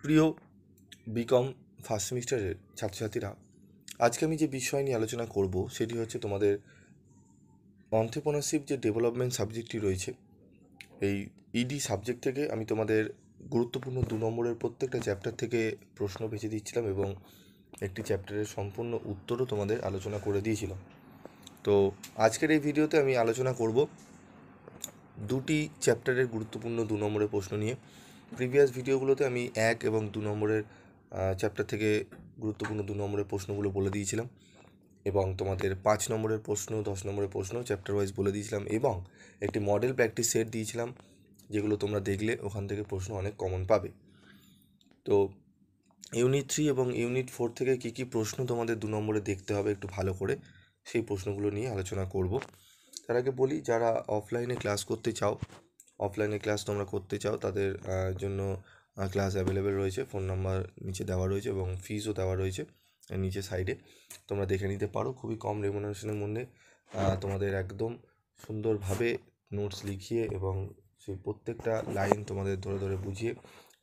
প্রিয় BCom first সেমিস্টারের ছাত্রছাত্রীরা, আজকে আমি যে বিষয় নিয়ে আলোচনা করব সেটি হচ্ছে তোমাদের অন্ত্রেপ্রেনারশিপ যে ডেভেলপমেন্ট সাবজেক্টটি রয়েছে, এই ইডি সাবজেক্ট থেকে আমি তোমাদের গুরুত্বপূর্ণ 2 নম্বরের প্রত্যেকটা চ্যাপ্টার থেকে প্রশ্ন বেছে দিচ্ছিলাম এবং একটি চ্যাপ্টারের সম্পূর্ণ উত্তরও তোমাদের আলোচনা করে দিয়েছিলাম। তো আজকের এই ভিডিওতে আমি আলোচনা করব দুটি চ্যাপ্টারের গুরুত্বপূর্ণ 2 নম্বরের প্রশ্ন নিয়ে। প্রিভিয়াস ভিডিওগুলোতে আমি 1 এবং 2 নম্বরের চ্যাপ্টার থেকে গুরুত্বপূর্ণ 2 নম্বরের প্রশ্নগুলো বলে দিয়েছিলাম এবং তোমাদের 5 নম্বরের প্রশ্ন, 10 নম্বরের প্রশ্ন চ্যাপ্টার ওয়াইজ বলে দিয়েছিলাম এবং একটি মডেল প্র্যাকটিস সেট দিয়েছিলাম, যেগুলো তোমরা দেখলে ওখান থেকে প্রশ্ন অনেক কমন পাবে। তো ইউনিট 3 এবং ইউনিট 4 থেকে কী কী প্রশ্ন তোমাদের 2 নম্বরে দেখতে হবে একটু ভালো করে, সেই প্রশ্নগুলো নিয়ে আলোচনা করব। তার আগে বলি, যারা অফলাইনে ক্লাস করতে চাও, অফলাইনে ক্লাস তোমরা করতে চাও, তাদের জন্য ক্লাস অ্যাভেলেবেল রয়েছে। ফোন নাম্বার নিচে দেওয়া রয়েছে এবং ফিজও দেওয়া রয়েছে নিচে সাইডে, তোমরা দেখে নিতে পারো। খুবই কম রেমুনারেশনের মধ্যে তোমাদের একদম সুন্দরভাবে নোটস লিখিয়ে এবং সেই প্রত্যেকটা লাইন তোমাদের ধরে ধরে বুঝিয়ে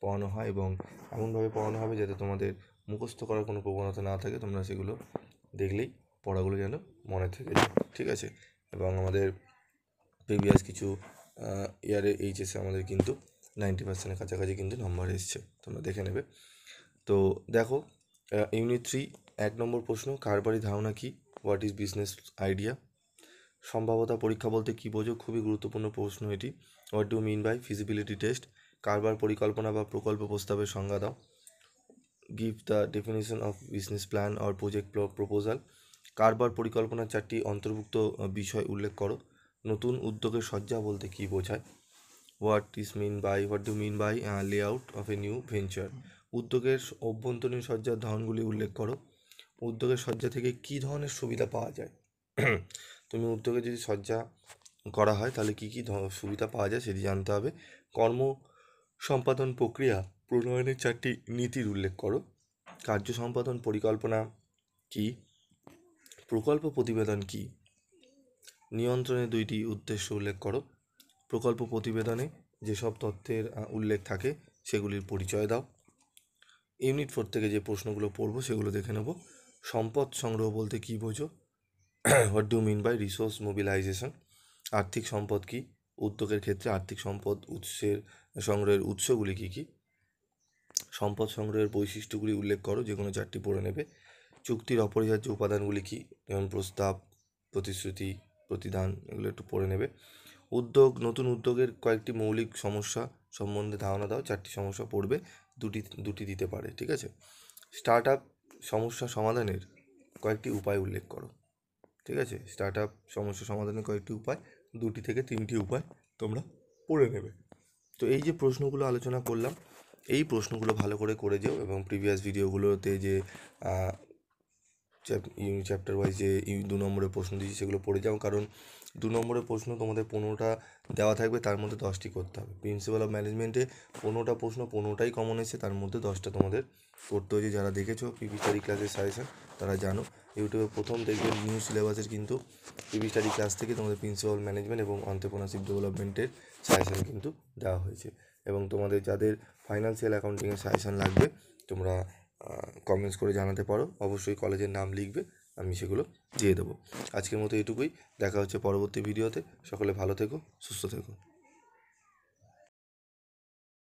পড়ানো হয় এবং এমনভাবে পড়ানো হবে যাতে তোমাদের মুখস্থ করার কোনো প্রবণতা না থাকে। তোমরা সেগুলো দেখলেই পড়াগুলো যেন মনে থেকে যায়, ঠিক আছে? এবং আমাদের প্রিভিয়াস কিছু ইয়ারে এইচএসে আমাদের কিন্তু 90%-এর কাছাকাছি কিন্তু নাম্বার এসছে, তোমরা দেখে নেবে। তো দেখো, ইউনিট 3 1 নম্বর প্রশ্ন, কারবারি ধারণা কী? What is business idea? সম্ভাব্যতা পরীক্ষা বলতে কী বোঝো? খুবই গুরুত্বপূর্ণ প্রশ্ন এটি। What do mean by feasibility test? কারবার পরিকল্পনা বা প্রকল্প প্রস্তাবের সংজ্ঞা দাও। Give the definition of business plan or project proposal. কারবার পরিকল্পনার 4টি অন্তর্ভুক্ত বিষয় উল্লেখ করো। নতুন উদ্যোগের সজ্জা বলতে কী বোঝায়? What do mean by layout of a new venture? উদ্যোগের অভ্যন্তরীণ সজ্জার ধরনগুলি উল্লেখ করো। উদ্যোগের সজ্জা থেকে কী ধরনের সুবিধা পাওয়া যায়? তুমি উদ্যোগে যদি সজ্জা করা হয় তাহলে কী কী সুবিধা পাওয়া যায় সেটি জানতে হবে। কর্ম সম্পাদন প্রক্রিয়া প্রণয়নের 4টি নীতির উল্লেখ করো। কার্য সম্পাদন পরিকল্পনা কী? প্রকল্প প্রতিবেদন কী? নিয়ন্ত্রণের 2টি উদ্দেশ্য উল্লেখ করো। প্রকল্প প্রতিবেদনে যেসব তথ্যের উল্লেখ থাকে সেগুলির পরিচয় দাও। ইউনিট 4 থেকে যে প্রশ্নগুলো পড়বো সেগুলো দেখে নেব। সম্পদ সংগ্রহ বলতে কী বোঝো? What do mean by resource mobilisation? আর্থিক সম্পদ কী? উদ্যোগের ক্ষেত্রে আর্থিক সম্পদ সংগ্রহের উৎসগুলি কী কী? সম্পদ সংগ্রহের বৈশিষ্ট্যগুলি উল্লেখ করো, যে কোনো 4টি পড়ে নেবে। চুক্তির অপরিহার্য উপাদানগুলি কী? যেমন প্রস্তাব, প্রতিশ্রুতি, প্রতিদান, এগুলো একটু পড়ে নেবে। নতুন উদ্যোগের কয়েকটি মৌলিক সমস্যা সম্বন্ধে ধারণা দাও। 4টি সমস্যা পড়বে, দুটি দিতে পারে, ঠিক আছে? স্টার্ট আপ সমস্যা সমাধানের কয়েকটি উপায় উল্লেখ করো, ঠিক আছে? স্টার্ট আপ সমস্যা সমাধানের কয়েকটি উপায়, 2 থেকে 3টি উপায় তোমরা পড়ে নেবে। তো এই যে প্রশ্নগুলো আলোচনা করলাম, এই প্রশ্নগুলো ভালো করে যেও এবং প্রিভিয়াস ভিডিওগুলোতে যে চ্যাপ্টার ওয়াইজ যে 2 নম্বরের প্রশ্ন দিয়েছি সেগুলো পড়ে যাও, কারণ 2 নম্বরের প্রশ্ন তোমাদের 15টা দেওয়া থাকবে, তার মধ্যে 10টি করতে হবে। প্রিন্সিপাল অফ ম্যানেজমেন্টে 15টা প্রশ্ন, 15টাই কমন এসে, তার মধ্যে 10টা তোমাদের করতে হয়েছে। যারা দেখেছো পিভি স্টাডি ক্লাসের সাজেশন তারা জানো, ইউটিউবে প্রথম দেখবে নিউ সিলেবাসের কিন্তু পিভি স্টাডি ক্লাস থেকে তোমাদের প্রিন্সিপাল ম্যানেজমেন্ট এবং অন্ত্রেপ্রেনারশিপ ডেভেলপমেন্টের সাজেশন কিন্তু দেওয়া হয়েছে। এবং তোমাদের যাদের ফাইন্যান্সিয়াল অ্যাকাউন্টিংয়ের সাজেশন লাগবে তোমরা কমেন্টস করে জানাতে পারো, অবশ্যই কলেজের নাম লিখবে, আমি সেগুলো দিয়ে দেবো। আজকের মতো এটুকুই, দেখা হচ্ছে পরবর্তী ভিডিওতে। সকলে ভালো থেকো, সুস্থ থেকো।